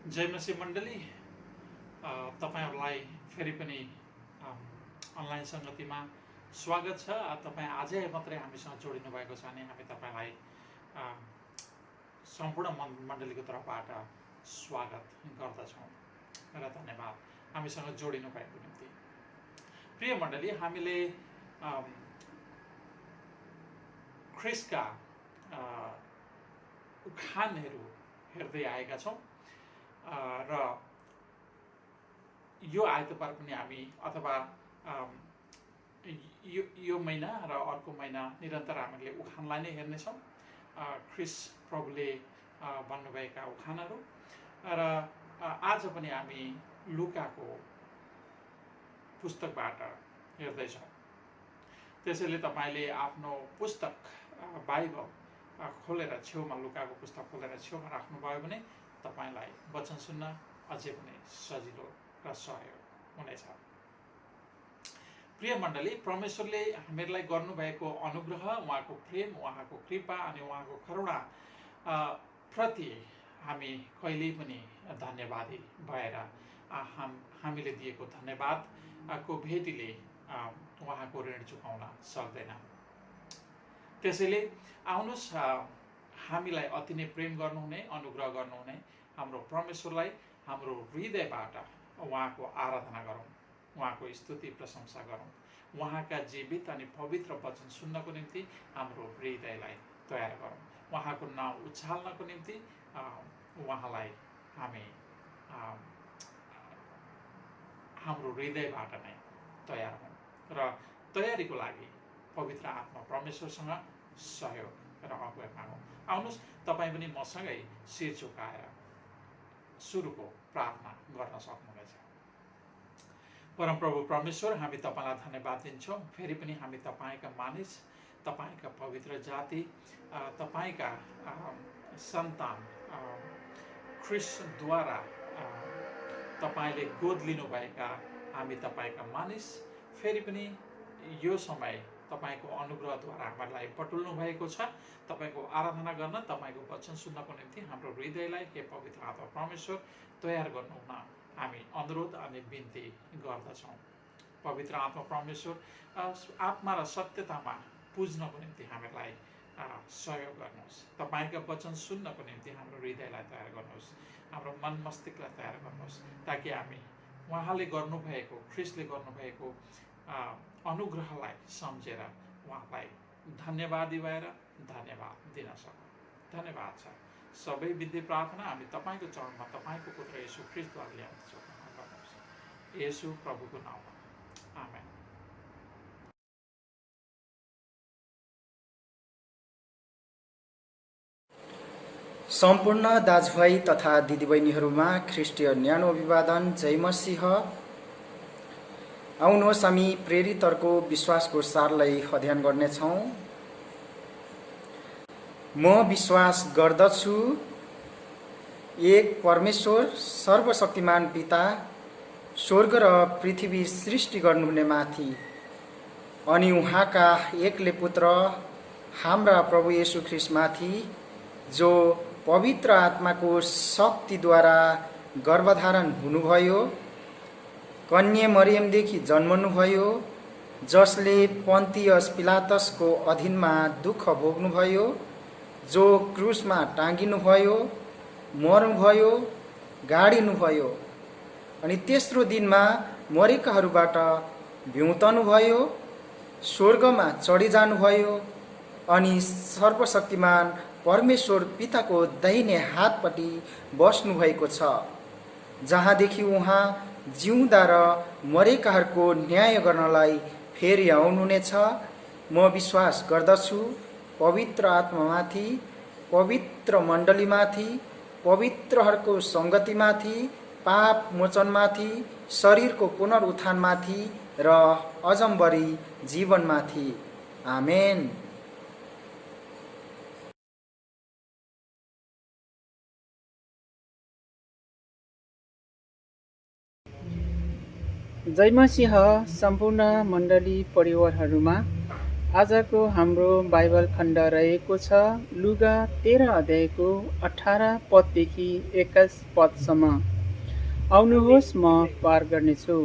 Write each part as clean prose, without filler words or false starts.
जय मसी मण्डली, तपाईँहरूलाई फेरि पनि अनलाइन सङ्गतिमा स्वागत छ। तपाईँ आजै मात्रै हामीसँग जोडिनु भएको छ भने हामी तपाईँलाई सम्पूर्ण मण्डलीको तर्फबाट स्वागत गर्दछौँ र धन्यवाद हामीसँग जोडिनु भएको निम्ति। प्रिय मण्डली, हामीले ख्रिस्टका उखानहरू हेर्दै आएका छौँ र यो आइतबार पनि हामी अथवा यो महिना र अर्को महिना निरन्तर हामीले उखानलाई नै हेर्नेछौँ। ख्रिस्ट प्रभुले भन्नुभएका उखानहरू र आज पनि हामी लुकाको पुस्तकबाट हेर्दैछौँ। त्यसैले तपाईँले आफ्नो पुस्तक बाइबल खोलेर छेउमा लुकाको पुस्तक खोलेर छेउमा राख्नुभयो भने तपाईलाई वचन सुन्न अझै पनि सजिलो र सहयोग हुनेछ। प्रिय मण्डली, परमेश्वरले हामीहरूलाई गर्नुभएको अनुग्रह, उहाँको प्रेम, उहाँको कृपा अनि उहाँको करुणा प्रति हामी कहिल्यै पनि धन्यवादी भएर हामीले दिएको धन्यवादको भेटीले उहाँको ऋण चुकाउन सक्दैन। त्यसैले आउनुहोस्, हामीलाई अति नै प्रेम गर्नुहुने, अनुग्रह गर्नुहुने हाम्रो परमेश्वरलाई हाम्रो हृदयबाट उहाँको आराधना गरौँ, उहाँको स्तुति प्रशंसा गरौँ, उहाँका जीवित अनि पवित्र वचन सुन्नको निम्ति हाम्रो हृदयलाई तयार गरौँ, उहाँको नाम उचाल्नको निम्ति उहाँलाई हामी हाम्रो हृदयबाट नै तयार हौँ र तयारीको लागि पवित्र आत्मा परमेश्वरसँग सहयोग र अगुवाई मागौँ। आउनुहोस्, तपाईँ पनि मसँगै शिर झुकाएर सुरुको प्रार्थना गर्न सक्नुहुनेछ। परमप्रभु परमेश्वर, हामी तपाईँलाई धन्यवाद दिन्छौँ। फेरि पनि हामी तपाईँका मानिस, तपाईँका पवित्र जाति, तपाईँका सन्तान ख्रिस्टद्वारा तपाईँले गोद लिनुभएका हामी तपाईँका मानिस, फेरि पनि यो समय तपाईँको अनुग्रहद्वारा हामीलाई बटुल्नु भएको छ। तपाईँको आराधना गर्न, तपाईँको वचन सुन्नको निम्ति हाम्रो हृदयलाई हे पवित्र आत्मा परमेश्वर तयार गर्नुहुन हामी अनुरोध अनि बिन्ती गर्दछौँ। पवित्र आत्मा परमेश्वर, आत्मा र सत्यतामा पुज्नको निम्ति हामीलाई सहयोग गर्नुहोस्। तपाईँका वचन सुन्नको निम्ति हाम्रो हृदयलाई तयार गर्नुहोस्, हाम्रो मन मस्तिष्कलाई तयार गर्नुहोस्, ताकि हामी उहाँले गर्नुभएको, ख्रिस्टले गर्नुभएको अनुग्रहलाई सम्झेर उहाँलाई धन्यवादी भएर धन्यवाद दिन सकौँ। धन्यवाद छ। सबै विधि प्रार्थना हामी तपाईँको चरणमा, तपाईँको पुत्र येशू ख्रिस्टद्वारा ल्याउँदछौँ। गर्नुहोस् येशू प्रभुको नाममा, आमेन। सम्पूर्ण दाजुभाइ तथा दिदीबहिनीहरूमा ख्रिस्टीय न्यानो अभिवादन। जय मसीह। आउनुहोस्, हामी प्रेरितहरूको विश्वासको सारलाई अध्ययन गर्नेछौँ। म विश्वास गर्दछु एक परमेश्वर सर्वशक्तिमान पिता, स्वर्ग र पृथ्वी सृष्टि गर्नुहुने माथि, अनि उहाँका एकले पुत्र हाम्रा प्रभु येशू ख्रिस्टमाथि, जो पवित्र आत्माको शक्तिद्वारा गर्भधारण हुनुभयो, कन्या मरियमदेखि जन्मनुभयो, जसले पन्तियस पिलातसको अधीनमा दुःख भोग्नुभयो, जो क्रुसमा टाँगिनुभयो, मर्नुभयो, गाडिनुभयो, अनि तेस्रो दिनमा मरेकाहरूबाट भ्युतनुभयो, स्वर्गमा चढिजानुभयो, अनि सर्वशक्तिमान परमेश्वर पिताको दाहिने हातपट्टि बस्नुभएको छ, जहाँदेखि उहाँ जिउँदा र मरेकाहरूको न्याय गर्नलाई फेरि आउनुहुनेछ। म विश्वास गर्दछु पवित्र आत्मामाथि, पवित्र मण्डलीमाथि, पवित्रहरूको सङ्गतिमाथि, पाप मोचनमाथि, शरीरको पुनरुत्थानमाथि र अजम्बरी जीवनमाथि। आमेन। जय मसीह। सम्पूर्ण मण्डली परिवारहरूमा आजको हाम्रो बाइबल खण्ड रहेको छ लुगा 13 अध्यायको 18 पददेखि 21 पदसम्म। आउनुहोस् म पार गर्नेछु।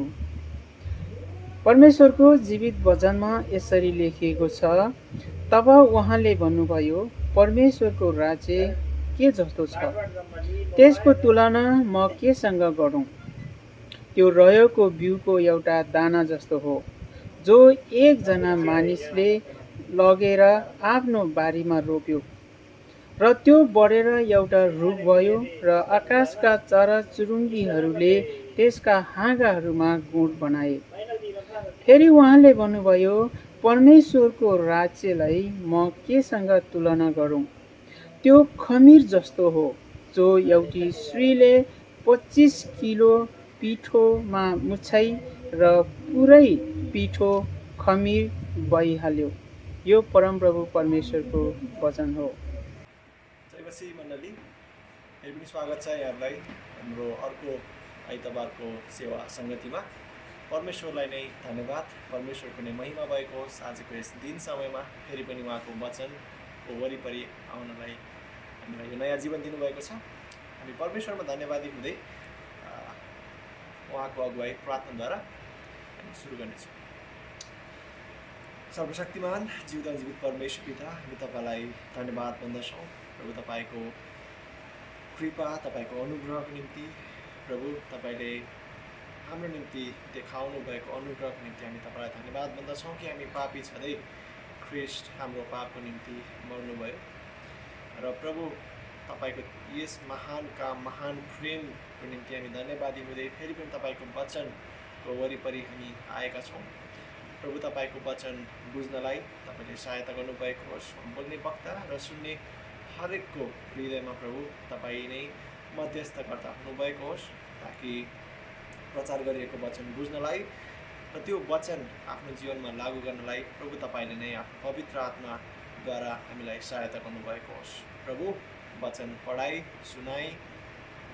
परमेश्वरको जीवित वचनमा यसरी लेखिएको छ, तब उहाँले भन्नुभयो, परमेश्वरको राज्य के जस्तो छ, त्यसको तुलना म केसँग गरौँ? त्यो रहेको बिउको एउटा दाना जस्तो हो, जो एकजना मानिसले लगेर आफ्नो बारीमा रोप्यो र त्यो बढेर एउटा रुख भयो र आकाशका चराचुरुङ्गीहरूले त्यसका हाँगाहरूमा गुँड बनाए। फेरि उहाँले भन्नुभयो, परमेश्वरको राज्यलाई म केसँग तुलना गरौँ? त्यो खमीर जस्तो हो, जो एउटी स्त्रीले 25 किलो पिठोमा मुछाई र पुरै पिठो खमीर बहिहाल्यो। यो परमप्रभु परमेश्वरको वचन हो। जय मसीह मण्डली, फेरि पनि स्वागत छ यहाँहरूलाई हाम्रो अर्को आइतबारको सेवा सङ्गतिमा। परमेश्वरलाई नै धन्यवाद, परमेश्वरको नै महिमा भएको होस्। आजको यस दिन समयमा फेरि पनि उहाँको वचनको वरिपरि आउनलाई हामीलाई यो नयाँ जीवन दिनुभएको छ। हामी परमेश्वरमा धन्यवादी हुँदै उहाँको अगुवाई प्रार्थनाद्वारा हामी सुरु गर्नेछौँ। सर्वशक्तिमान जीवित जीवित परमेश्वर पिता, हामी तपाईँलाई धन्यवाद भन्दछौँ प्रभु, तपाईँको कृपा, तपाईँको अनुग्रहको निम्ति। प्रभु, तपाईँले हाम्रो निम्ति देखाउनु भएको अनुग्रहको निम्ति हामी तपाईँलाई धन्यवाद भन्दछौँ कि हामी पापी छँदै ख्रिस्ट हाम्रो पापको निम्ति मर्नुभयो। र प्रभु, तपाईँको यस महान काम, महान प्रेमको निम्ति हामी धन्यवादी हुँदै फेरि पनि तपाईँको वचनको वरिपरि हामी आएका छौँ। प्रभु, तपाईँको वचन बुझ्नलाई तपाईँले सहायता गर्नुभएको होस्। बोल्ने वक्ता र सुन्ने हरेकको हृदयमा प्रभु तपाईँ नै मध्यस्थकर्ता हुनुभएको होस्, ताकि प्रचार गरिएको वचन बुझ्नलाई र त्यो वचन आफ्नो जीवनमा लागू गर्नलाई प्रभु तपाईँले नै आफ्नो पवित्र आत्माद्वारा हामीलाई सहायता गर्नुभएको होस्। प्रभु, वचन पढाइ, सुनाइ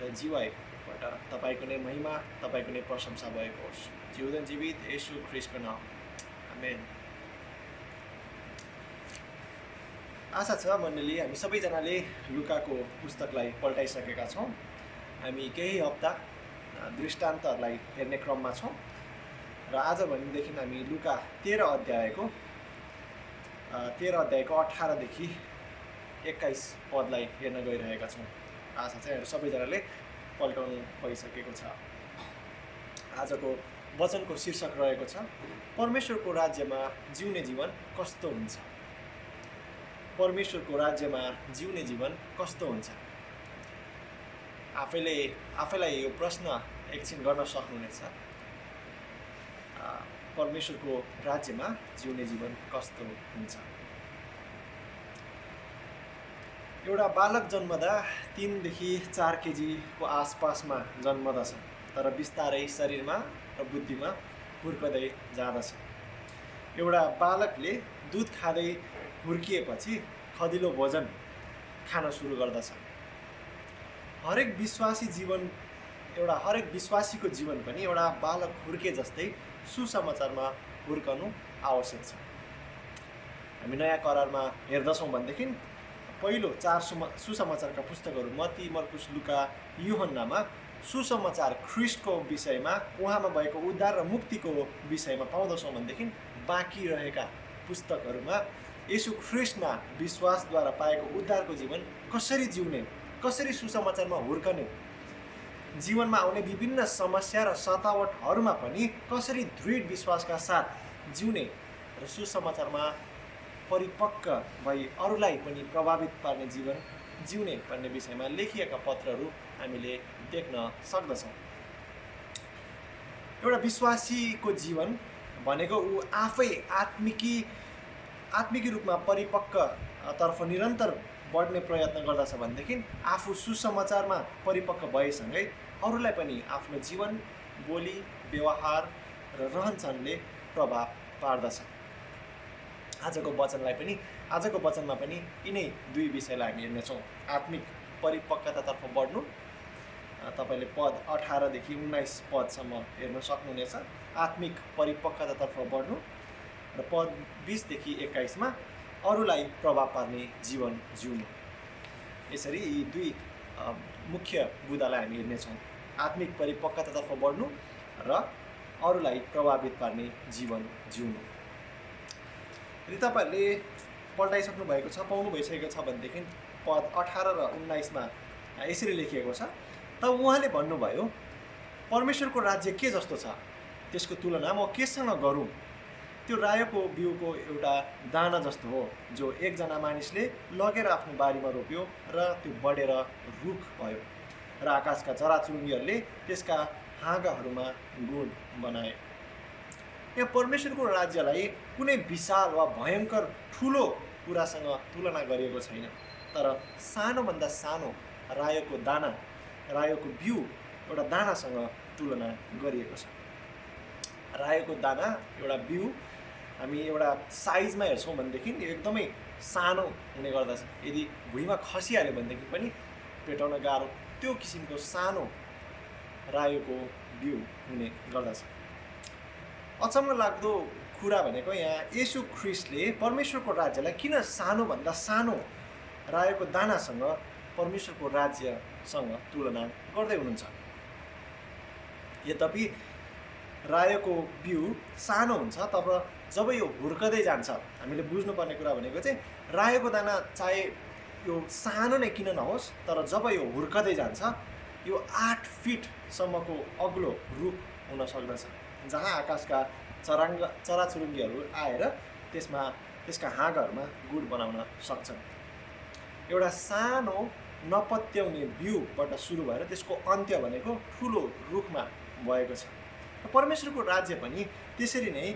र जीवाइबाट तपाईँको नै महिमा, तपाईँको नै प्रशंसा भएको होस्। जीवन जीवित येशू ख्रिस्टको नाम, आमेन। आशा छ मण्डली, हामी सबैजनाले लुकाको पुस्तकलाई पल्टाइसकेका छौँ। हामी केही हप्ता दृष्टान्तहरूलाई हेर्ने क्रममा छौँ र आज भनेदेखि हामी लुका 13 अध्यायको 18 देखि 21 पदलाई हेर्न गइरहेका छौँ। आशा चाहिँ सबैजनाले पल्टाउनु भइसकेको छ। आजको वचनको शीर्षक रहेको छ, परमेश्वरको राज्यमा जिउने जीवन कस्तो हुन्छ। परमेश्वरको राज्यमा जिउने जीवन कस्तो हुन्छ। आफैलाई यो प्रश्न एकछिन गर्न सक्नुहुनेछ, परमेश्वरको राज्यमा जिउने जीवन कस्तो हुन्छ। एउटा बालक जन्मदा 3 देखि 4 केजीको आसपासमा जन्मदछ, तर बिस्तारै शरीरमा र बुद्धिमा हुर्कदै जाँदछ। एउटा बालकले दुध खाँदै हुर्किएपछि खदिलो भोजन खान सुरु गर्दछ। हरेक विश्वासीको जीवन पनि एउटा बालक हुर्के जस्तै सुसमाचारमा हुर्कनु आवश्यक छ। हामी नयाँ करारमा हेर्दछौँ भनेदेखि पहिलो 4 सुसमाचारका पुस्तकहरू मत्ती, मर्कुस, लुका, यूहन्नामा सुसमाचार ख्रिस्टको विषयमा, उहाँमा भएको उद्धार र मुक्तिको विषयमा पाउँदछौँ भनेदेखि बाँकी रहेका पुस्तकहरूमा येशू ख्रिस्टमा विश्वासद्वारा पाएको उद्धारको जीवन कसरी जिउने, कसरी सुसमाचारमा हुर्कने, जीवनमा आउने विभिन्न समस्या र सतावटहरूमा पनि कसरी दृढ विश्वासका साथ जिउने र सुसमाचारमा परिपक्व भई अरूलाई पनि प्रभावित पार्ने जीवन जिउने भन्ने विषयमा लेखिएका पत्रहरू हामीले देख्न सक्दछौँ। एउटा विश्वासीको जीवन भनेको ऊ आफै आत्मिकी रूपमा परिपक्वतर्फ निरन्तर बढ्ने प्रयत्न गर्दछ भनेदेखि आफू सुसमाचारमा परिपक्व भएसँगै अरूलाई पनि आफ्नो जीवन, बोली, व्यवहार र रहनसहनले प्रभाव पार्दछ। आजको वचनमा पनि यिनै 2 विषयलाई हामी हेर्नेछौँ। आत्मिक परिपक्वतातर्फ बढ्नु, तपाईँले पद 18 देखि 19 पदसम्म हेर्न सक्नुहुनेछ। आत्मिक परिपक्वतातर्फ बढ्नु र पद 20 देखि 21 मा अरूलाई प्रभाव पार्ने जीवन जिउनु। यसरी यी दुई मुख्य बुदालाई हामी हेर्नेछौँ, आत्मिक परिपक्वतातर्फ बढ्नु र अरूलाई प्रभावित पार्ने जीवन जिउनु। यदि तपाईँहरूले पल्टाइसक्नु भएको छ, पाउनु भइसकेको छ भनेदेखि पद 18 र 19 मा यसरी लेखिएको छ, तब उहाँले भन्नुभयो परमेश्वरको राज्य के जस्तो छ, त्यसको तुलना म केसँग गरौँ? त्यो रायोको बिउको एउटा दाना जस्तो हो, जो एकजना मानिसले लगेर आफ्नो बारीमा रोप्यो र त्यो बढेर रुख भयो र आकाशका चराचुरुङ्गीहरूले त्यसका हाँगाहरूमा गुण बनाए। यहाँ परमेश्वरको राज्यलाई कुनै विशाल वा भयङ्कर ठुलो कुरासँग तुलना गरिएको छैन, तर सानोभन्दा सानो रायोको दाना, रायोको बिउ एउटा दानासँग तुलना गरिएको छ। रायोको दाना एउटा बिउ हामी एउटा साइजमा हेर्छौँ भनेदेखि एकदमै सानो हुने गर्दछ। यदि भुइँमा खसिहाल्यो भनेदेखि पनि पेटाउन गाह्रो, त्यो किसिमको सानो रायोको बिउ हुने गर्दछ। अचम्म लाग्दो कुरा भनेको यहाँ येशू ख्रिस्टले परमेश्वरको राज्यलाई किन सानोभन्दा सानो रायोको दानासँग परमेश्वरको राज्यसँग तुलना गर्दै हुनुहुन्छ। यद्यपि रायोको बिउ सानो हुन्छ, तब जब यो हुर्कदै जान्छ, हामीले बुझ्नुपर्ने कुरा भनेको चाहिँ रायोको दाना चाहे यो सानो नै किन नहोस्, तर जब यो हुर्कदै जान्छ यो 8 फिटसम्मको अग्लो रुख हुन सक्दछ, जहाँ आकाशका चराचुरुङ्गीहरू आएर त्यसका हाँगाहरूमा गुड बनाउन सक्छन्। एउटा सानो नपत्याउने बिउबाट सुरु भएर त्यसको अन्त्य भनेको ठुलो रुखमा भएको छ। परमेश्वरको राज्य पनि त्यसरी नै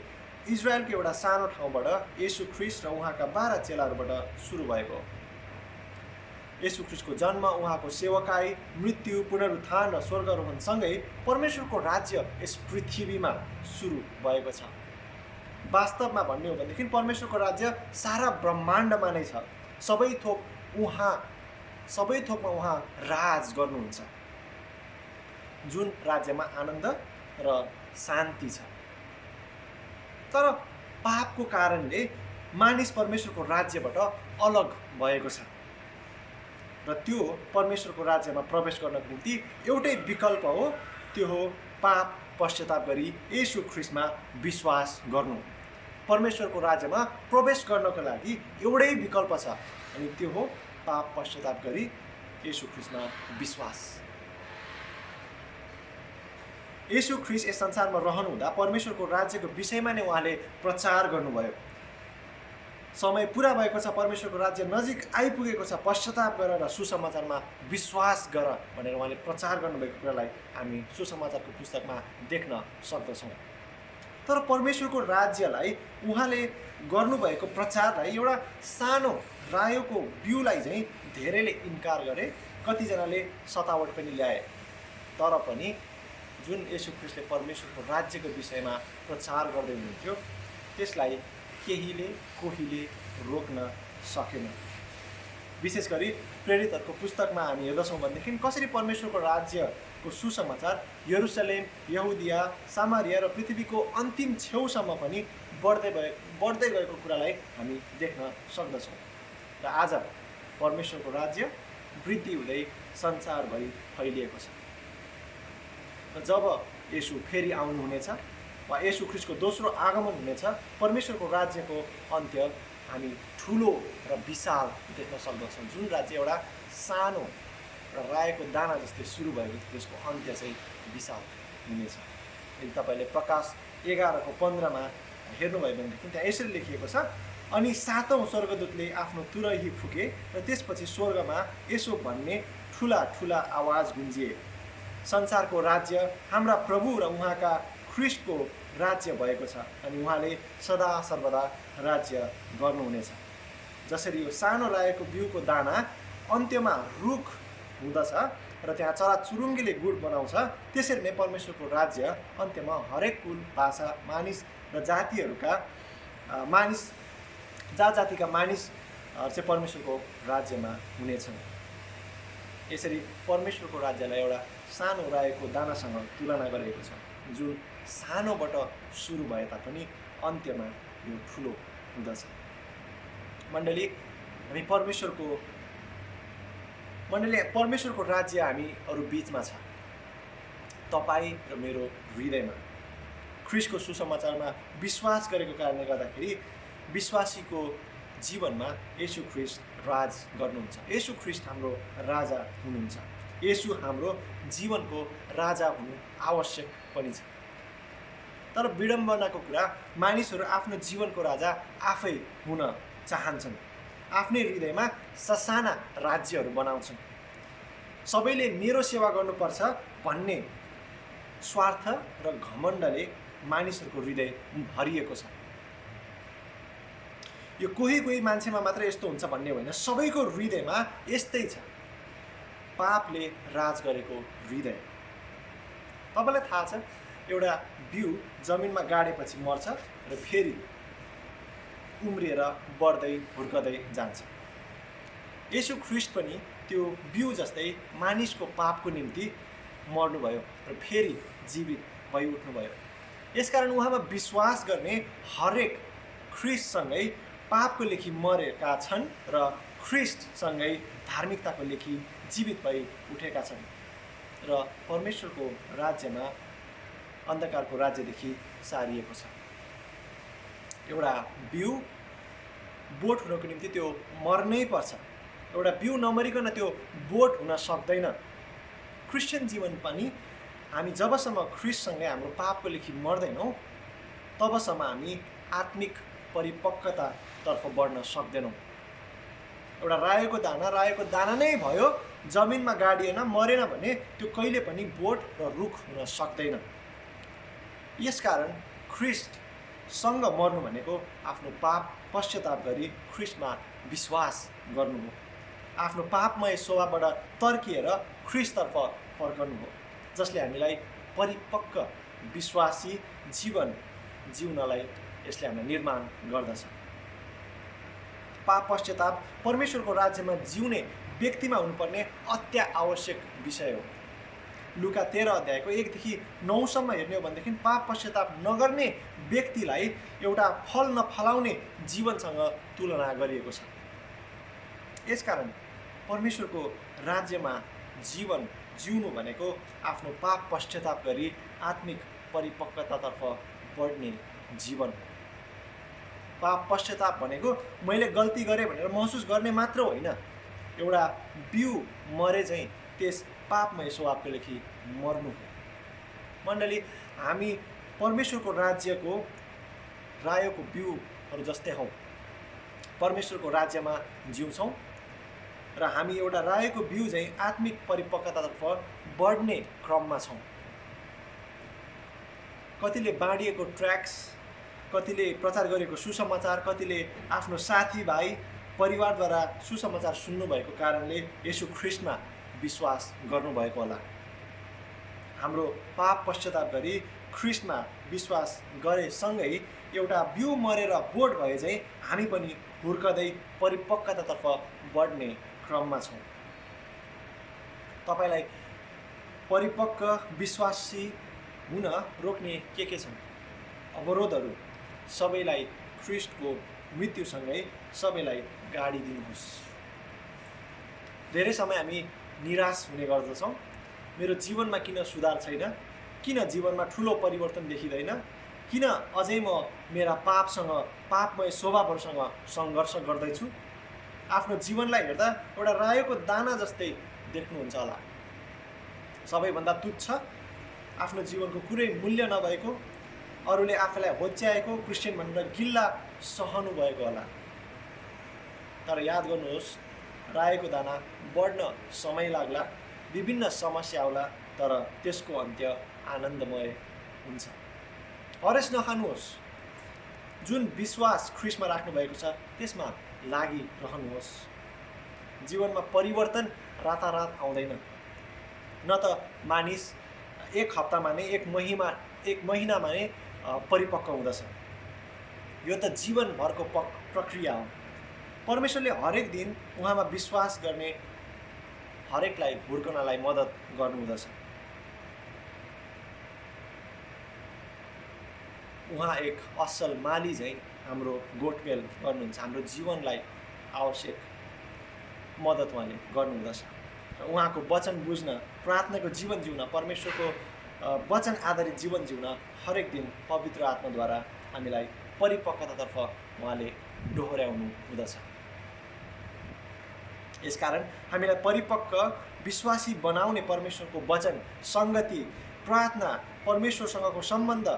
इजरायलको एउटा सानो ठाउँबाट येशू ख्रिस्ट र उहाँका 12 चेलाहरूबाट सुरु भएको हो। येशू ख्रिस्टको जन्म, उहाँको सेवकाई, मृत्यु, पुनरुत्थान र स्वर्गारोहणसँगै परमेश्वरको राज्य यस पृथ्वीमा सुरु भएको छ। वास्तवमा भन्ने हो भनेदेखि परमेश्वरको राज्य सारा ब्रह्माण्डमा नै छ। सबै थोकमा उहाँ राज गर्नुहुन्छ, जुन राज्यमा आनन्द र शान्ति छ। तर पापको कारणले मानिस परमेश्वरको राज्यबाट अलग भएको छ र त्यो परमेश्वरको राज्यमा प्रवेश गर्नको निम्ति एउटै विकल्प हो, त्यो हो पाप पश्चाताप गरी येशू ख्रिस्टमा विश्वास गर्नु। परमेश्वरको राज्यमा प्रवेश गर्नको लागि एउटै विकल्प छ, अनि त्यो हो पाप पश्चाताप गरी येशू ख्रिस्टमा विश्वास। येशू ख्रिस्ट यस संसारमा रहनुहुँदा परमेश्वरको राज्यको विषयमा नै उहाँले प्रचार गर्नुभयो। समय पुरा भएको छ, परमेश्वरको राज्य नजिक आइपुगेको छ, पश्चाताप गर र सुसमाचारमा विश्वास गर भनेर उहाँले प्रचार गर्नुभएको कुरालाई हामी सुसमाचारको पुस्तकमा देख्न सक्दछौँ। तर परमेश्वरको राज्यलाई उहाँले गर्नुभएको प्रचारलाई एउटा सानो रायोको बिउलाई चाहिँ धेरैले इन्कार गरे, कतिजनाले सतावट पनि ल्याए। तर पनि जुन येशू ख्रिस्टले परमेश्वरको राज्यको विषयमा प्रचार गर्दै हुनुहुन्थ्यो, त्यसलाई कोहीले रोक्न सकेन। विशेष गरी प्रेरितहरूको पुस्तकमा हामी हेर्दछौँ भनेदेखि कसरी परमेश्वरको राज्यको सुसमाचार यरुसलेम, यहुदिया, सामरिया र पृथ्वीको अन्तिम छेउसम्म पनि बढ्दै गएको कुरालाई हामी देख्न सक्दछौँ। र आज परमेश्वरको राज्य वृद्धि हुँदै संसारभरि फैलिएको छ। जब येशू फेरि आउनुहुनेछ वा येशू ख्रिस्टको दोस्रो आगमन हुनेछ, परमेश्वरको राज्यको अन्त्य हामी ठुलो र विशाल देख्न सक्दछौँ। जुन राज्य एउटा सानो र रायोको दाना जस्तै सुरु भएको थियो, त्यसको अन्त्य चाहिँ विशाल हुनेछ। यदि तपाईँले प्रकाश 11:15 हेर्नुभयो भनेदेखि त्यहाँ यसरी लेखिएको छ, अनि 7औं स्वर्गदूतले आफ्नो तुरही फुके र त्यसपछि स्वर्गमा यसो भन्ने ठुला ठुला आवाज गुन्जिए, संसारको राज्य हाम्रा प्रभु र उहाँका ख्रिस्टको राज्य भएको छ, अनि उहाँले सदा सर्वदा राज्य गर्नुहुनेछ। जसरी यो सानो रायोको बिउको दाना अन्त्यमा रुख हुँदछ र त्यहाँ चराचुरुङ्गीले गुड बनाउँछ, त्यसरी नै परमेश्वरको राज्य अन्त्यमा हरेक कुल, भाषा, मानिस र जातिहरूका जातिका मानिस चाहिँ परमेश्वरको राज्यमा हुनेछन्। यसरी परमेश्वरको राज्यलाई एउटा सानो रायोको दानासँग तुलना गरिएको छ, जुन सानोबाट सुरु भए तापनि अन्त्यमा यो ठुलो हुँदछ। मण्डली परमेश्वरको राज्य हामीहरू बिचमा छ। तपाईँ र मेरो हृदयमा ख्रिस्टको सुसमाचारमा विश्वास गरेको कारणले गर्दाखेरि विश्वासीको जीवनमा येशू ख्रिस्ट राज गर्नुहुन्छ। येशू ख्रिस्ट हाम्रो राजा हुनुहुन्छ। येशू हाम्रो जीवनको राजा हुनु आवश्यक पनि छ। तर विडम्बनाको कुरा, मानिसहरू आफ्नो जीवनको राजा आफै हुन चाहन्छन्। आफ्नै हृदयमा ससाना राज्यहरू बनाउँछन्। सबैले मेरो सेवा गर्नुपर्छ भन्ने स्वार्थ र घमण्डले मानिसहरूको हृदय भरिएको छ। यो कोही मान्छेमा मात्र यस्तो हुन्छ भन्ने होइन, सबैको हृदयमा यस्तै छ। पापले राज गरेको हृदय। तपाईँलाई थाहा छ, एउटा बिउ जमिनमा गाडेपछि मर्छ र फेरि उम्रिएर बढ्दै हुर्कदै जान्छ। येशू ख्रिस्ट पनि त्यो बिउ जस्तै मानिसको पापको निम्ति मर्नुभयो र फेरि जीवित भइ उठ्नुभयो। यसकारण उहाँमा विश्वास गर्ने हरेक ख्रिस्टसँगै पापको लेखी मरेका छन् र ख्रिस्टसँगै धार्मिकताको लेखी जीवित भई उठेका छन् र परमेश्वरको राज्यमा अन्धकारको राज्यदेखि सारिएको छ। एउटा बिउ बोट हुनको निम्ति त्यो मर्नै पर्छ। एउटा बिउ नमरिकन त्यो बोट हुन सक्दैन। क्रिस्चियन जीवन पनि हामी जबसम्म ख्रिस्टसँगै हाम्रो पापको लेखी मर्दैनौँ तबसम्म हामी आत्मिक परिपक्वतातर्फ बढ्न सक्दैनौँ। एउटा रायोको दाना नै भयो, जमिनमा गाडिएन, मरेन भने त्यो कहिले पनि बोट र रुख हुन सक्दैन। यसकारण ख्रिस्टसँग मर्नु भनेको आफ्नो पाप पश्चाताप गरी ख्रिस्टमा विश्वास गर्नु हो। आफ्नो पापमय स्वभावबाट तर्किएर ख्रिस्टतर्फ फर्कनु हो, जसले हामीलाई परिपक्व विश्वासी जीवन जिउनलाई यसले हामीलाई निर्माण गर्दछ। पाप पश्चाताप परमेश्वरको राज्यमा जिउने व्यक्तिमा हुनुपर्ने अत्यावश्यक विषय हो। लुका 13 अध्यायको 1देखि 9सम्म हेर्ने हो भनेदेखि पाप पश्चाताप नगर्ने व्यक्तिलाई एउटा फल नफलाउने जीवनसँग तुलना गरिएको छ। यसकारण परमेश्वरको राज्यमा जीवन जिउनु भनेको आफ्नो पाप पश्चाताप गरी आत्मिक परिपक्वतातर्फ बढ्ने जीवन हो। पाप पश्चाताप भनेको मैले गल्ती गरेँ भनेर महसुस गर्ने मात्र होइन, एउटा बिउ मरे चाहिँ त्यस पापमय स्वभावको लेखी मर्नु हो। मण्डली, हामी परमेश्वरको राज्यको रायोको बिउहरू जस्तै हौँ। परमेश्वरको राज्यमा जिउँछौँ र हामी एउटा रायोको बिउ चाहिँ आत्मिक परिपक्वतातर्फ बढ्ने क्रममा छौँ। कतिले बाँडिएको ट्र्याक्स, कतिले प्रचार गरेको सुसमाचार, कतिले आफ्नो साथीभाइ परिवारद्वारा सुसमाचार सुन्नुभएको कारणले येशू ख्रिस्टमा विश्वास गर्नुभएको होला। हाम्रो पाप पश्चाताप गरी ख्रिस्टमा विश्वास गरेसँगै एउटा बिउ मरेर बोट भए चाहिँ हामी पनि हुर्कदै परिपक्वतातर्फ बढ्ने क्रममा छौँ। तपाईँलाई परिपक्व विश्वासी हुन रोक्ने के छन्? अवरोधहरू सबैलाई ख्रिस्टको मृत्युसँगै सबैलाई गाडिदिनुहोस्। धेरै समय हामी निराश हुने गर्दछौँ। मेरो जीवनमा किन सुधार छैन? किन जीवनमा ठुलो परिवर्तन देखिँदैन? किन अझै म मेरा पापमय स्वभावहरूसँग सङ्घर्ष गर्दैछु? आफ्नो जीवनलाई हेर्दा एउटा रायोको दाना जस्तै देख्नुहुन्छ होला। सबैभन्दा तुच्छ, आफ्नो जीवनको कुनै मूल्य नभएको, अरूले आफूलाई होच्याएको, क्रिस्चियन भनेर गिल्ला सहनु भएको होला। तर याद गर्नुहोस्, रायोको दाना बढ्न समय लाग्ला, विभिन्न समस्या आउला, तर त्यसको अन्त्य आनन्दमय हुन्छ। हरेस नखानुहोस्। जुन विश्वास ख्रिस्टमा राख्नु भएको छ त्यसमा लागिरहनुहोस्। जीवनमा परिवर्तन रातारात आउँदैन। न त मानिस एक हप्तामा नै एक महिनामा नै परिपक्व हुँदछ। यो त जीवनभरको प्रक्रिया हो। परमेश्वरले हरेक दिन उहाँमा विश्वास गर्ने हरेकलाई हुर्कनलाई मद्दत गर्नुहुँदछ। उहाँ एक असल माली चाहिँ हाम्रो गोठमेल गर्नुहुन्छ, हाम्रो जीवनलाई आवश्यक मद्दत उहाँले गर्नुहुँदछ। र उहाँको वचन बुझ्न, प्रार्थनाको जीवन जिउन, परमेश्वरको वचन आधारित जीवन जिउन हरेक दिन पवित्र आत्माद्वारा हामीलाई परिपक्वतातर्फ उहाँले डोहोऱ्याउनु हुँदछ। यसकारण हामीलाई परिपक्व विश्वासी बनाउने परमेश्वरको वचन, सङ्गति, प्रार्थना, परमेश्वरसँगको सम्बन्ध,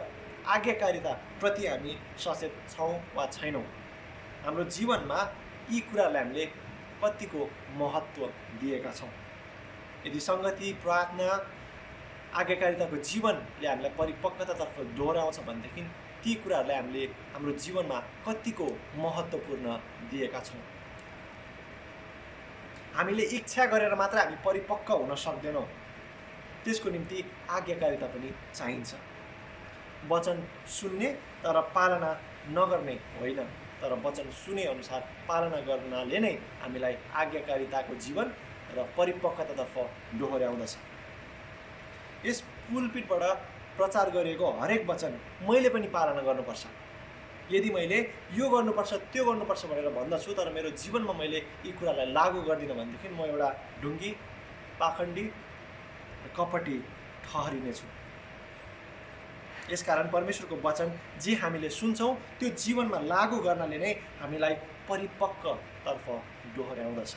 आज्ञाकारिता प्रति हामी सचेत छौँ वा छैनौँ। हाम्रो जीवनमा यी कुराहरूलाई हामीले कतिको महत्त्व दिएका छौँ। यदि सङ्गति, प्रार्थना, आज्ञाकारिताको जीवनले हामीलाई परिपक्वतातर्फ डोहोऱ्याउँछ भनेदेखि ती कुराहरूलाई हामीले हाम्रो जीवनमा कतिको महत्त्वपूर्ण दिएका छौँ। हामीले इच्छा गरेर मात्र हामी परिपक्व हुन सक्दैनौँ, त्यसको निम्ति आज्ञाकारिता पनि चाहिन्छ। वचन सुन्ने तर पालना नगर्ने होइन, तर वचन सुने अनुसार पालना गर्नाले नै हामीलाई आज्ञाकारिताको जीवन र परिपक्वतातर्फ डोहोऱ्याउँदछ। यस पुलपिटबाट प्रचार गरिएको हरेक वचन मैले पनि पालना गर्नुपर्छ। यदि मैले यो गर्नुपर्छ, त्यो गर्नुपर्छ भनेर भन्दछु तर मेरो जीवनमा मैले यी कुरालाई लागू गर्दिनँ भनेदेखि म एउटा ढुङ्गी, पाखण्डी, कपटी ठहरिनेछु। यसकारण परमेश्वरको वचन जे हामीले सुन्छौँ त्यो जीवनमा लागू गर्नाले नै हामीलाई परिपक्वतर्फ डोहोऱ्याउँदछ।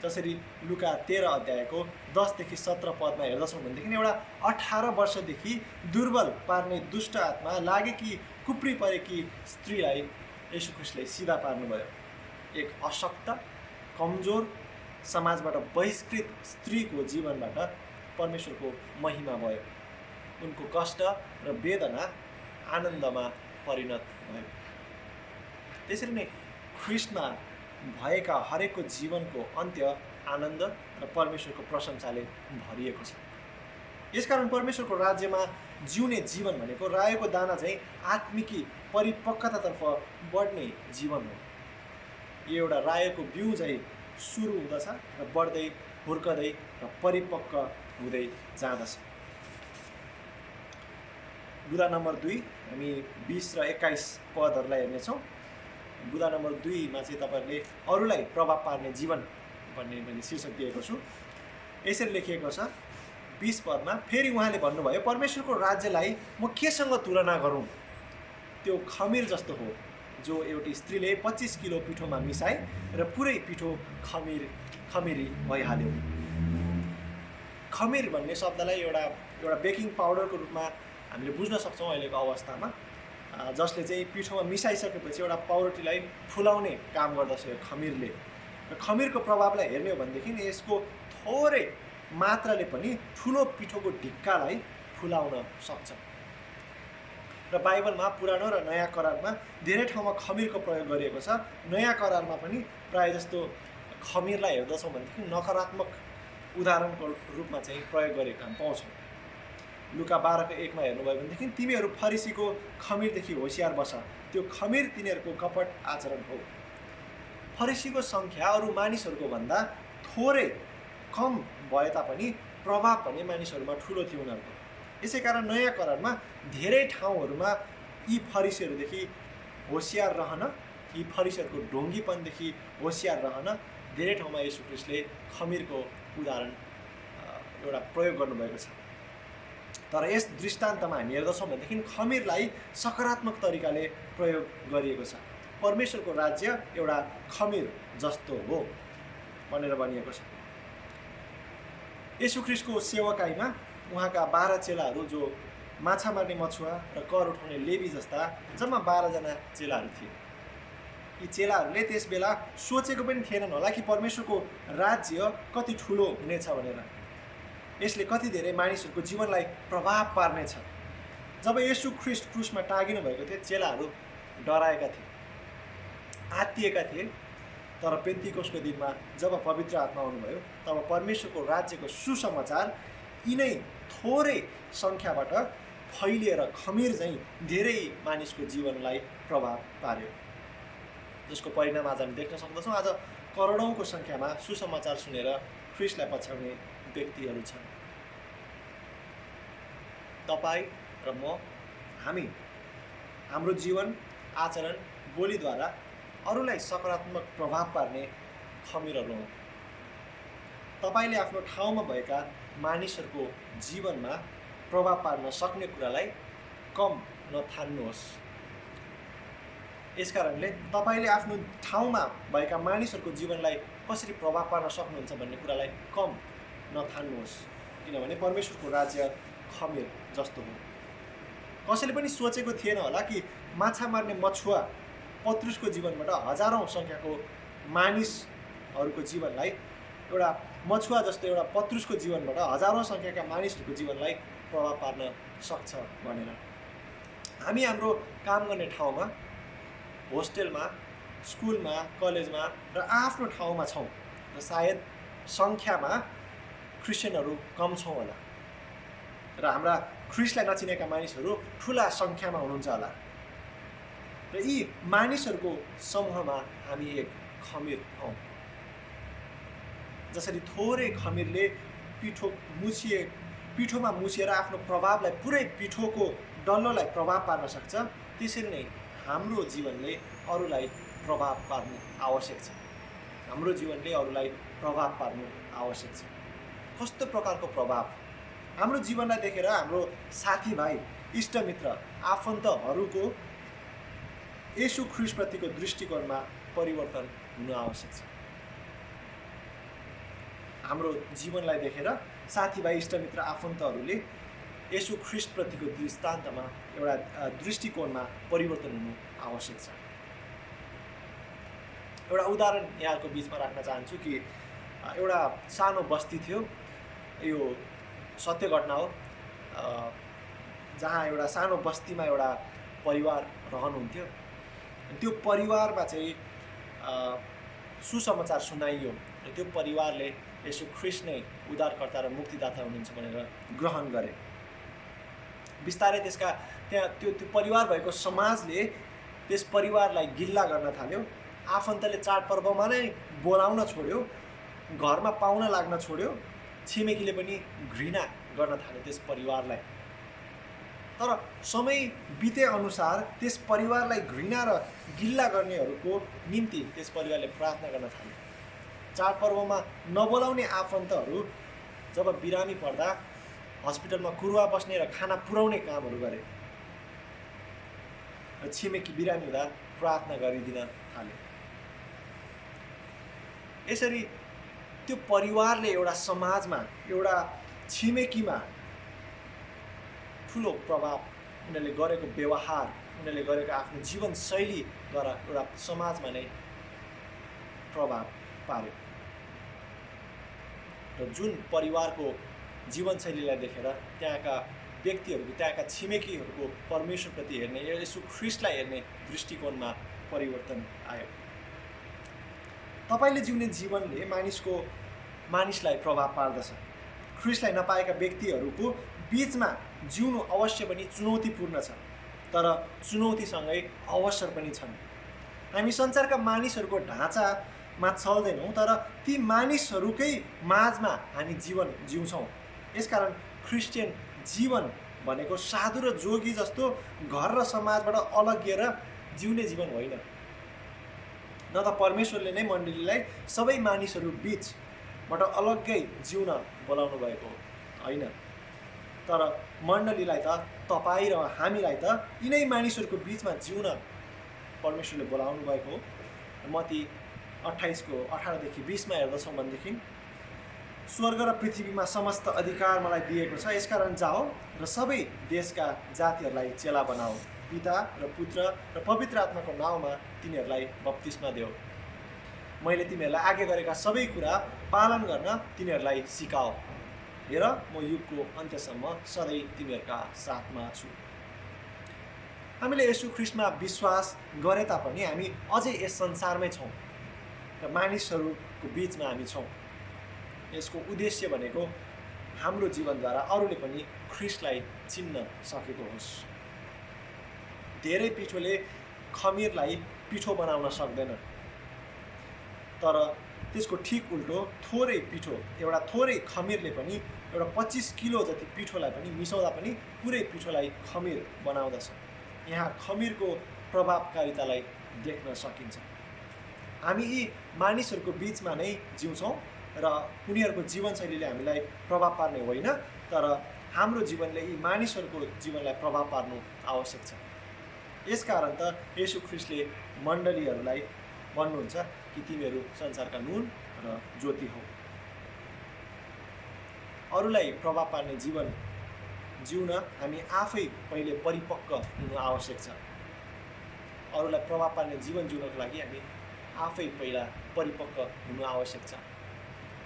जसरी लुका 13 अध्यायको 10देखि 17 पदमा हेर्दछौँ भनेदेखि एउटा 18 वर्षदेखि दुर्बल पार्ने दुष्ट आत्मा लागेकी कुप्री परेकी स्त्रीलाई येशू ख्रीष्टले सिधा पार्नुभयो। एक अशक्त, कमजोर, समाजबाट बहिष्कृत स्त्रीको जीवनबाट परमेश्वरको महिमा भयो। उनको कष्ट र वेदना आनन्दमा परिणत भयो। त्यसरी नै ख्रीष्टमा भएका हरेकको जीवनको अन्त्य आनन्द र परमेश्वरको प्रशंसाले भरिएको छ। यसकारण परमेश्वरको राज्यमा जिउने जीवन भनेको रायोको दाना चाहिँ आत्मिकी परिपक्वतातर्फ बढ्ने जीवन हो। यो एउटा रायोको बिउ चाहिँ सुरु हुँदछ र बढ्दै, हुर्कदै र परिपक्व हुँदै जाँदछ। बुँदा नम्बर 2 हामी 20 र 21 पदहरूलाई हेर्नेछौँ। बुँदा नम्बर 2 मा चाहिँ तपाईँहरूले अरूलाई प्रभाव पार्ने जीवन भन्ने मैले शीर्षक दिएको छु। यसरी लेखिएको छ 20 पदमा, फेरि उहाँले भन्नुभयो, परमेश्वरको राज्यलाई म केसँग तुलना गरौँ? त्यो खमिर जस्तो हो जो एउटी स्त्रीले 25 किलो पिठोमा मिसाए र पुरै पिठो खमिरी भइहाल्यो। खमिर भन्ने शब्दलाई एउटा बेकिङ पाउडरको रूपमा हामीले बुझ्न सक्छौँ अहिलेको अवस्थामा, जसले चाहिँ पिठोमा मिसाइसकेपछि एउटा पाउरोटीलाई फुलाउने काम गर्दछ यो खमिरले। र खमिरको प्रभावलाई हेर्ने हो भनेदेखि यसको थोरै मात्राले पनि ठुलो पिठोको ढिक्कालाई फुलाउन सक्छ। र बाइबलमा पुरानो र नयाँ करारमा धेरै ठाउँमा खमिरको प्रयोग गरिएको छ। नयाँ करारमा पनि प्रायः जस्तो खमिरलाई हेर्दछौँ भनेदेखि नकारात्मक उदाहरणको रूपमा चाहिँ प्रयोग गरेको हामी पाउँछौँ। लुका 12:1 हेर्नुभयो भनेदेखि, तिमीहरू फरिसीको खमिरदेखि होसियार बस, त्यो खमिर तिनीहरूको कपट आचरण हो। फरिसीको सङ्ख्या अरू मानिसहरूको भन्दा थोरै कम भए तापनि प्रभाव भने मानिसहरूमा ठुलो थियो उनीहरूको। यसै कारण नयाँ करारमा धेरै ठाउँहरूमा यी फरिसीहरूदेखि होसियार रहन, यी फरिसीहरूको ढोङ्गीपनदेखि होसियार रहन धेरै ठाउँमा येशू ख्रीष्टले खमिरको उदाहरण एउटा प्रयोग गर्नुभएको छ। तर यस दृष्टान्तमा हामी हेर्दछौँ भनेदेखि खमिरलाई सकारात्मक तरिकाले प्रयोग गरिएको छ। परमेश्वरको राज्य एउटा खमिर जस्तो हो भनेर भनिएको छ। येशू ख्रीष्टको सेवकाईमा उहाँका 12 चेलाहरू जो माछा मार्ने मछुवा र कर उठाउने लेवी जस्ता जम्मा 12 जना चेलाहरू थिए। यी चेलाहरूले त्यस बेला सोचेको पनि थिएनन् होला कि परमेश्वरको राज्य कति ठुलो हुनेछ भनेर, यसले कति धेरै मानिसहरूको जीवनलाई प्रभाव पार्नेछ। जब येशू ख्रीष्ट क्रुसमा टाँगिनु भएको थियो चेलाहरू डराएका थिए, आत्तिएका थिए। तर पेन्तिकोसको दिनमा जब पवित्र आत्मा आउनुभयो तब परमेश्वरको राज्यको सुसमाचार यिनै थोरै सङ्ख्याबाट फैलिएर खमिर चाहिँ धेरै मानिसको जीवनलाई प्रभाव पार्यो, जसको परिणाम आज हामी देख्न सक्दछौँ। आज करोडौँको सङ्ख्यामा सुसमाचार सुनेर ख्रीष्टलाई पछ्याउने व्यक्तिहरू छन्। तपाईँ र म हामी हाम्रो जीवन आचरण बोलीद्वारा अरूलाई सकारात्मक प्रभाव पार्ने खमीरहरू हौँ। तपाईँले आफ्नो ठाउँमा भएका मानिसहरूको जीवनमा प्रभाव पार्न सक्ने कुरालाई कम नठान्नुहोस्। यसकारणले तपाईँले आफ्नो ठाउँमा भएका मानिसहरूको जीवनलाई कसरी प्रभाव पार्न सक्नुहुन्छ भन्ने कुरालाई कम नठान्नुहोस्, किनभने परमेश्वरको राज्य खमीर जस्तो हो। कसैले पनि सोचेको थिएन होला कि माछा मार्ने मछुवा पत्रुसको जीवनबाट हजारौँ सङ्ख्याको मानिसहरूको जीवनलाई, एउटा मछुवा जस्तो एउटा पत्रुसको जीवनबाट हजारौँ सङ्ख्याका मानिसहरूको जीवनलाई प्रभाव पार्न सक्छ भनेर। हामी हाम्रो काम गर्ने ठाउँमा, होस्टेलमा, स्कुलमा, कलेजमा र आफ्नो ठाउँमा छौँ र सायद सङ्ख्यामा क्रिस्चियनहरू कम छौँ होला र हाम्रा ख्रिस्टलाई नचिनेका मानिसहरू ठुला सङ्ख्यामा हुनुहुन्छ होला र यी मानिसहरूको समूहमा हामी एक खमीर हौँ। जसरी थोरै खमीरले पिठोमा मुछिएर आफ्नो प्रभावलाई, पुरै पिठोको डल्लोलाई प्रभाव पार्न सक्छ, त्यसरी नै हाम्रो जीवनले अरूलाई प्रभाव पार्नु आवश्यक छ। हाम्रो जीवनले अरूलाई प्रभाव पार्नु आवश्यक छ। कस्तो प्रकारको प्रभाव? हाम्रो जीवनलाई देखेर हाम्रो साथीभाइ, इष्टमित्र, आफन्तहरूको येशू ख्रीष्टप्रतिको दृष्टिकोणमा परिवर्तन हुनु आवश्यक छ। हाम्रो जीवनलाई देखेर साथीभाइ, इष्टमित्र, आफन्तहरूले येशू ख्रीष्टप्रतिको दृष्टान्तमा एउटा दृष्टिकोणमा परिवर्तन हुनु आवश्यक छ। एउटा उदाहरण यहाँको बिचमा राख्न चाहन्छु कि एउटा सानो बस्ती थियो। यो सत्य घटना हो, जहाँ एउटा सानो बस्तीमा एउटा परिवार रहनुहुन्थ्यो। त्यो परिवारमा चाहिँ सुसमाचार सुनाइयो र त्यो परिवारले येशू ख्रीष्ट नै उद्धारकर्ता र मुक्तिदाता हुनुहुन्छ भनेर ग्रहण गरे। बिस्तारै त्यहाँ त्यो परिवार भएको समाजले त्यस परिवारलाई गिल्ला गर्न थाल्यो। आफन्तले चाडपर्वमा नै बोलाउन छोड्यो, घरमा पाहुना लाग्न छोड्यो। छिमेकीले पनि घृणा गर्न थाल्यो त्यस परिवारलाई। तर समय बिते अनुसार त्यस परिवारलाई घृणा र गिल्ला गर्नेहरूको निम्ति त्यस परिवारले प्रार्थना गर्न थाल्यो। चाडपर्वमा नबोलाउने आफन्तहरू जब बिरामी पर्दा हस्पिटलमा कुरुवा बस्ने र खाना पुर्याउने कामहरू गरे र छिमेकी बिरामी हुँदा प्रार्थना गरिदिन थाले। यसरी त्यो परिवारले एउटा समाजमा, एउटा छिमेकीमा ठुलो प्रभाव, उनीहरूले गरेको व्यवहार, उनीहरूले गरेको आफ्नो जीवनशैलीद्वारा एउटा समाजमा नै प्रभाव पार्यो। र जुन परिवारको जीवनशैलीलाई देखेर त्यहाँका व्यक्तिहरूको, त्यहाँका छिमेकीहरूको परमेश्वरप्रति हेर्ने, येशू ख्रीष्टलाई हेर्ने दृष्टिकोणमा परिवर्तन आयो। तपाईँले जिउने जीवनले मानिसलाई प्रभाव पार्दछ। ख्रीष्टलाई नपाएका व्यक्तिहरूको बिचमा जिउनु अवश्य पनि चुनौतीपूर्ण छ, तर चुनौतीसँगै अवसर पनि छन्। हामी संसारका मानिसहरूको ढाँचामा चल्दैनौँ, तर ती मानिसहरूकै माझमा हामी जीवन जिउँछौँ। यसकारण क्रिस्चियन जीवन भनेको साधु र जोगी जस्तो घर र समाजबाट अलग्गिएर जिउने जीवन होइन। न त परमेश्वरले नै मण्डलीलाई सबै मानिसहरू बिचबाट अलग्गै जिउन बोलाउनु भएको होइन, तर मण्डलीलाई त, तपाईँ र हामीलाई त यिनै मानिसहरूको बिचमा जिउन परमेश्वरले बोलाउनु भएको हो। मत्ती 28:18-20 हेर्दछौँ भनेदेखि, स्वर्ग र पृथ्वीमा समस्त अधिकार मलाई दिएको छ, यसकारण जाओ र सबै देशका जातिहरूलाई चेला बनाओ, पिता र पुत्र र पवित्र आत्माको नाउँमा तिनीहरूलाई बप्तिस्मा देऊ। मैले तिमीहरूलाई आज्ञा गरेका सबै कुरा पालन गर्न तिनीहरूलाई सिकाओ। हेर, म युगको अन्त्यसम्म सधैँ तिमीहरूका साथमा छु। हामीले येशू ख्रीष्टमा विश्वास गरे तापनि हामी अझै यस संसारमै छौँ र मानिसहरूको बिचमा हामी छौँ। यसको उद्देश्य भनेको हाम्रो जीवनद्वारा अरूले पनि ख्रीष्टलाई चिन्न सकेको होस्। धेरै पिठोले खमीरलाई पिठो बनाउन सक्दैन। तर त्यसको ठिक उल्टो थोरै पिठो, एउटा थोरै खमिरले पनि एउटा 25 किलो जति पिठोलाई पनि मिसाउँदा पनि पुरै पिठोलाई खमिर बनाउँदछ। यहाँ खमिरको प्रभावकारितालाई देख्न सकिन्छ। हामी यी मानिसहरूको बिचमा नै जिउँछौँ र उनीहरूको जीवनशैलीले हामीलाई प्रभाव पार्ने होइन, तर हाम्रो जीवनले यी मानिसहरूको जीवनलाई प्रभाव पार्नु आवश्यक छ। यसकारण त येशू ख्रीष्टले मण्डलीहरूलाई भन्नुहुन्छ कि तिमीहरू संसारका नुन र ज्योति हौ। अरूलाई प्रभाव पार्ने जीवन जिउन हामी आफै पहिले परिपक्व हुनु आवश्यक छ। अरूलाई प्रभाव पार्ने जीवन जिउनको लागि हामी आफै पहिला परिपक्व हुनु आवश्यक छ।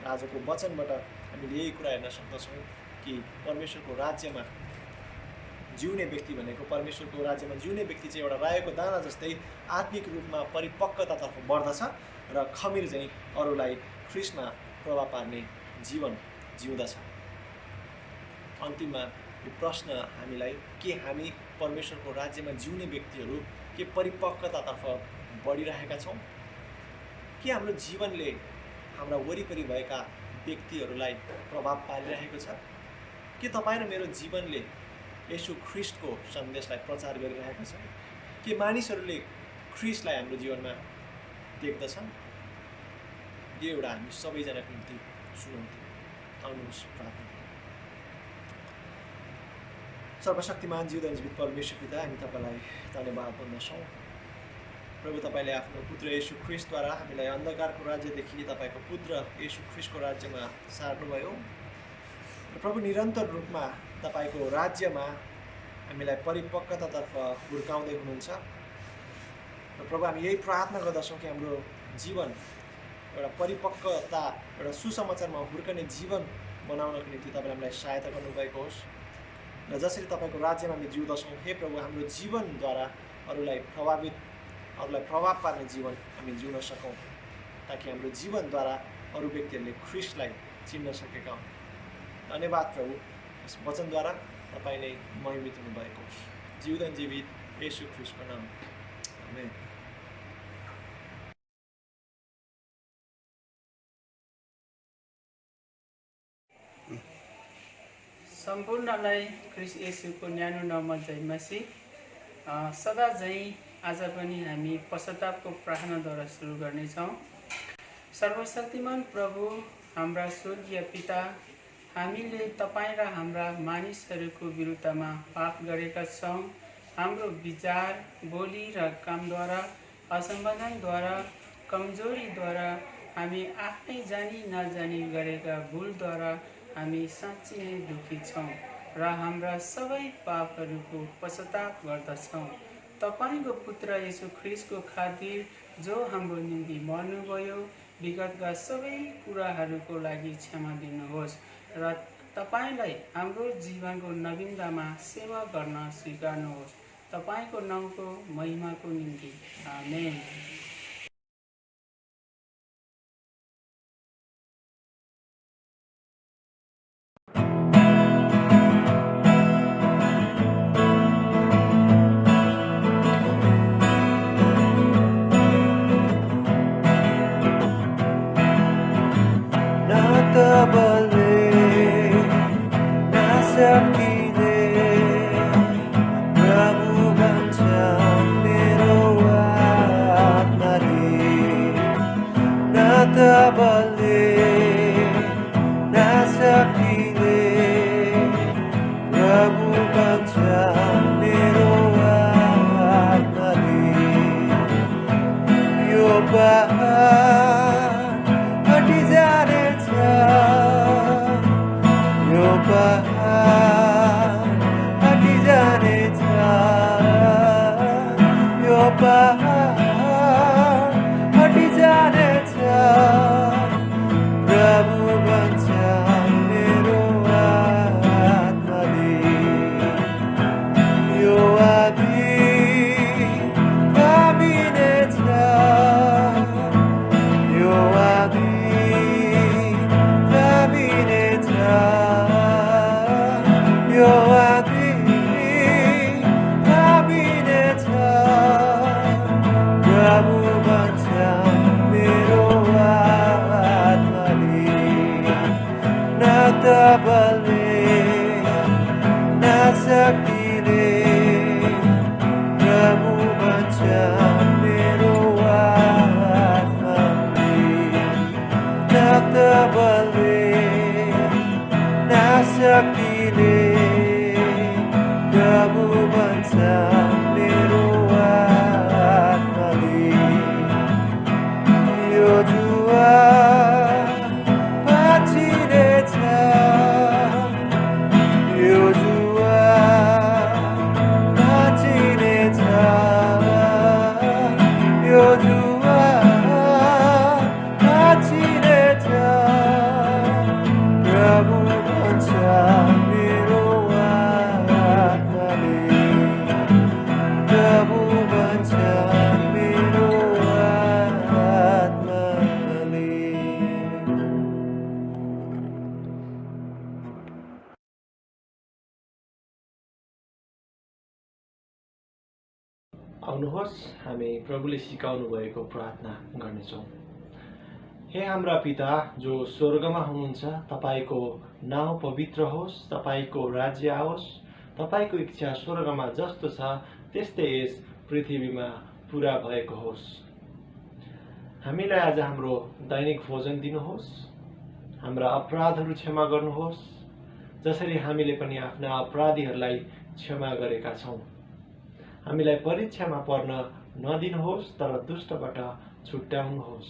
आजको वचनबाट हामीले यही कुरा हेर्न सक्दछौँ कि परमेश्वरको राज्यमा जिउने व्यक्ति भनेको, परमेश्वरको राज्यमा जिउने व्यक्ति चाहिँ एउटा रायोको दाना जस्तै आत्मिक रूपमा परिपक्वतातर्फ बढ्दछ र खमिर चाहिँ अरूलाई ख्रीष्टमा प्रभाव पार्ने जीवन जिउँदछ। अन्तिममा यो प्रश्न हामीलाई, के हामी परमेश्वरको राज्यमा जिउने व्यक्तिहरू के परिपक्वतातर्फ बढिरहेका छौँ? के हाम्रो जीवनले हाम्रा वरिपरि भएका व्यक्तिहरूलाई प्रभाव पारिरहेको छ? के तपाईँ र मेरो जीवनले येशू ख्रीष्टको सन्देशलाई प्रचार गरिरहेको छ? के मानिसहरूले ख्रीष्टलाई हाम्रो जीवनमा देख्दछन्? यो एउटा हामी सबैजनाको निम्ति चुनौती। आउनुहोस् प्रार्थना। सर्वशक्तिमान जिउँदो जीवित परमेश्वर पिता, हामी तपाईँलाई धन्यवाद भन्दछौँ। प्रभु, तपाईँले आफ्नो पुत्र येशू ख्रीष्टद्वारा हामीलाई अन्धकारको राज्यदेखि तपाईँको पुत्र येशू ख्रीष्टको राज्यमा सार्नुभयो। र प्रभु, निरन्तर रूपमा तपाईँको राज्यमा हामीलाई परिपक्वतातर्फ हुर्काउँदै हुनुहुन्छ। र प्रभु, हामी यही प्रार्थना गर्दछौँ कि हाम्रो जीवन एउटा परिपक्वता, एउटा सुसमाचारमा हुर्कने जीवन बनाउनको निम्ति तपाईँले हामीलाई सहायता गर्नुभएको होस्। र जसरी तपाईँको राज्यमा हामी जिउँदछौँ, हे प्रभु, हाम्रो जीवनद्वारा अरूलाई प्रभाव पार्ने जीवन हामी जिउन सकौँ, ताकि हाम्रो जीवनद्वारा अरू व्यक्तिहरूले ख्रीष्टलाई चिन्न सकेका हुन्। धन्यवाद प्रभु, यस वचनद्वारा तपाईँले महिमित हुनुभएको होस्। जिउँदो जीवित येशू ख्रीष्टको नाम, आमेन। सम्पूर्णलाई ख्रीष्ट येशूको न्यानो नाममा जय मसीह। सदा झैँ आज पनि हामी पश्चातापको प्रार्थनाद्वारा सुरु गर्नेछौँ। सर्वशक्तिमान प्रभु, हाम्रा स्वर्गीय पिता, हामीले तपाईँ र हाम्रा मानिसहरूको विरुद्धमा पाप गरेका छौँ। हाम्रो विचार, बोली र कामद्वारा, असम्बन्धनद्वारा, कमजोरीद्वारा, हामी आफ्नै जानी नजानी गरेका भुलद्वारा हामी साँच्चै नै दुखी छौँ र हाम्रा सबै पापहरूको पश्चाताप गर्दछौँ। तपाईँको पुत्र येशू ख्रीष्टको खातिर जो हाम्रो निम्ति मर्नुभयो, विगतका सबै कुराहरूको लागि क्षमा दिनुहोस् र तपाईँलाई हाम्रो जीवनको नवीनतामा सेवा गर्न स्वीकार्नुहोस्। तपाईँको नामको महिमाको निम्ति, आमेन। गर्नुहोस्। हामी प्रभुले सिकाउनु भएको प्रार्थना गर्नेछौँ। हे हाम्रा पिता जो स्वर्गमा हुनुहुन्छ, तपाईको नाउँ पवित्र होस्, तपाईको राज्य आओस्, तपाईको इच्छा स्वर्गमा जस्तो छ त्यस्तै यस पृथ्वीमा पुरा भएको होस्। हामीलाई आज हाम्रो दैनिक भोजन दिनुहोस्। हाम्रा अपराधहरू क्षमा गर्नुहोस्, जसरी हामीले पनि आफ्ना अपराधीहरूलाई क्षमा गरेका छौँ। हामीलाई परीक्षामा पर्न नदिनुहोस्, तर दुष्टबाट छुट्याउनुहोस्,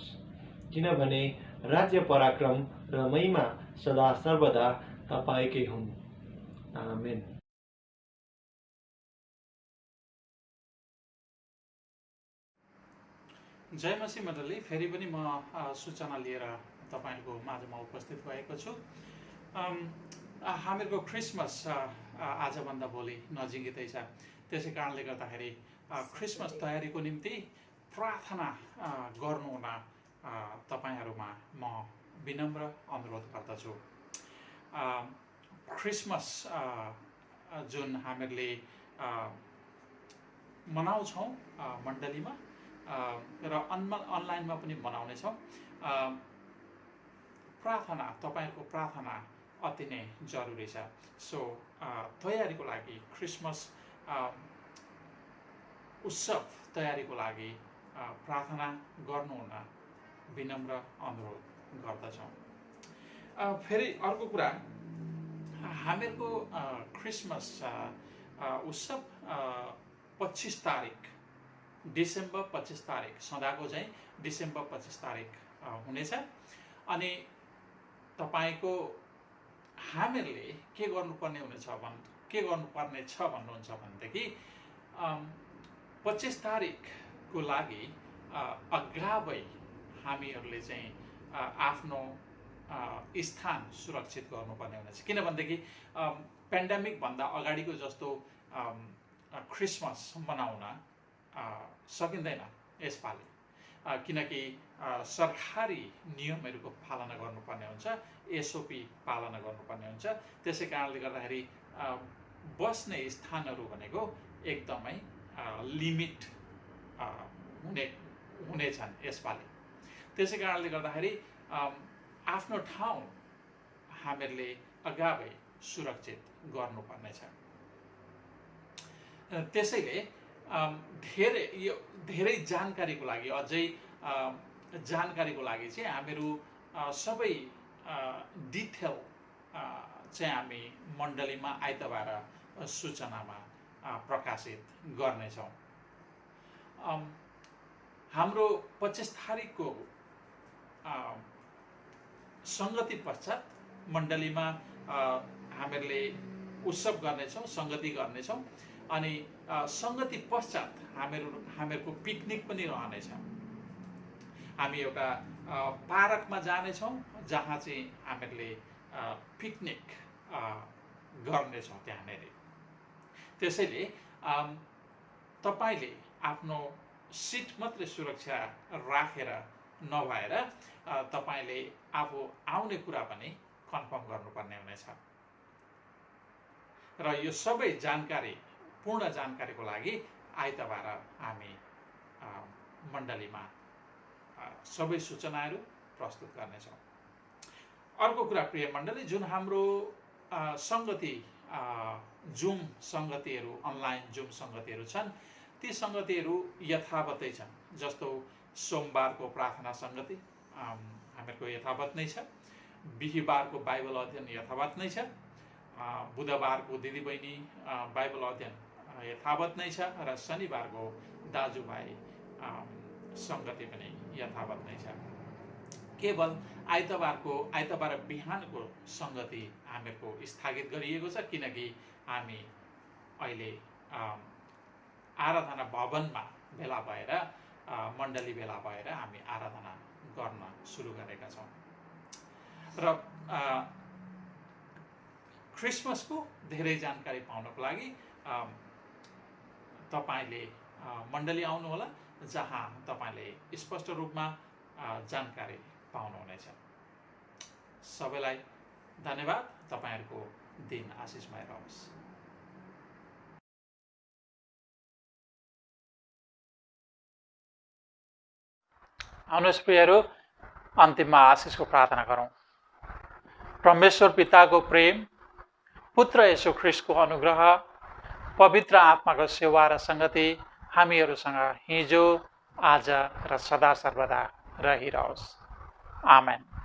किनभने राज्य, पराक्रम र महिमा सदा सर्वदा तपाईकै हुन्। आमेन। जय मसीह मण्डली, फेरि पनि म सूचना लिएर तपाईँहरूको माझमा उपस्थित भएको छु। हामीहरूको क्रिसमस आजभन्दा भोलि नजिकै छ। त्यसै कारणले गर्दाखेरि क्रिसमस तयारीको निम्ति प्रार्थना गर्नुहुन तपाईँहरूमा म विनम्र अनुरोध गर्दछु। क्रिसमस जुन हामीहरूले मनाउँछौँ मण्डलीमा र अनलाइनमा पनि मनाउनेछौँ, प्रार्थना, तपाईँहरूको प्रार्थना अति नै जरुरी छ। सो तयारीको लागि, क्रिसमस उत्सव तयारीको लागि प्रार्थना गर्नुहुन विनम्र अनुरोध गर्दछौँ। फेरि अर्को कुरा, हामीहरूको क्रिसमस उत्सव 25 तारिक, डिसेम्बर 25 तारिक, सदाको चाहिँ डिसेम्बर 25 तारिक हुनेछ। अनि तपाईँको हामीहरूले के गर्नुपर्ने छ भन्नुहुन्छ भनेदेखि 25 तारिकको लागि अगावै हामीहरूले चाहिँ आफ्नो स्थान सुरक्षित गर्नुपर्ने हुनेछ। किनभनेदेखि पेन्डेमिक भन्दा अगाडिको जस्तो क्रिसमस मनाउन सकिँदैन यसपालि, किनकि सरकारी नियमहरूको पालना गर्नुपर्ने हुन्छ, एसओपी पालना गर्नुपर्ने हुन्छ। त्यसै कारणले गर्दाखेरि बस्ने स्थानहरू भनेको एकदमै लिमिट हुनेछन् यसपालि। त्यसै कारणले गर्दाखेरि आफ्नो ठाउँ हामीहरूले अगावै सुरक्षित गर्नुपर्नेछ। त्यसैले धेरै जानकारीको लागि, अझै जानकारीको लागि चाहिँ हामीहरू सबै डिटेल चाहिँ हामी मण्डलीमा आइतबार सूचनामा प्रकाशित गर्नेछौँ। हाम्रो 25 तारिकको सङ्गति पश्चात मण्डलीमा हामीहरूले उत्सव गर्नेछौँ, सङ्गति गर्नेछौँ। अनि सङ्गति पश्चात हामीहरूको पिकनिक पनि रहनेछ। हामी एउटा पार्कमा जानेछौँ जहाँ चाहिँ हामीहरूले पिकनिक गर्नेछौँ त्यहाँनिर। त्यसैले तपाईँले आफ्नो सिट मात्रै सुरक्षा राखेर नभएर तपाईँले आफू आउने कुरा पनि कन्फर्म गर्नुपर्ने हुनेछ। र यो सबै जानकारी, पूर्ण जानकारीको लागि आइतबार हामी मण्डलीमा सबै सूचनाहरू प्रस्तुत गर्नेछौँ। अर्को कुरा प्रिय मण्डली, जुन हाम्रो सङ्गति जुम सङ्गतिहरू, अनलाइन जुम सङ्गतिहरू छन्, ती सङ्गतिहरू यथावतै छन्। जस्तो सोमबारको प्रार्थना सङ्गति हामीहरूको यथावत नै छ, बिहिबारको बाइबल अध्ययन यथावत नै छ, बुधबारको दिदीबहिनी बाइबल अध्ययन यथावत नै छ, र शनिबारको दाजुभाइ सङ्गति पनि यथावत नै छ। केवल आइतबार बिहानको सङ्गति हामीहरूको स्थगित गरिएको छ, किनकि हामी अहिले आराधना भवनमा भेला भएर, मण्डली भेला भएर हामी आराधना गर्न सुरु गरेका छौँ। र क्रिसमसको धेरै जानकारी पाउनको लागि तपाईँले मण्डली आउनुहोला, जहाँ तपाईँले स्पष्ट रूपमा जानकारी पाउनुहुनेछ। सबैलाई धन्यवाद। तपाईँहरूको दिन आशिषमय रहोस्। आउनुहोस् प्रियहरू, अन्तिममा आशिषको प्रार्थना गरौँ। परमेश्वर पिताको प्रेम, पुत्र येशू ख्रीष्टको अनुग्रह, पवित्र आत्माको सेवा र संगति हामीहरूसँग हिजो, आज र सदा सर्वदा रहिरहोस्। आमेन।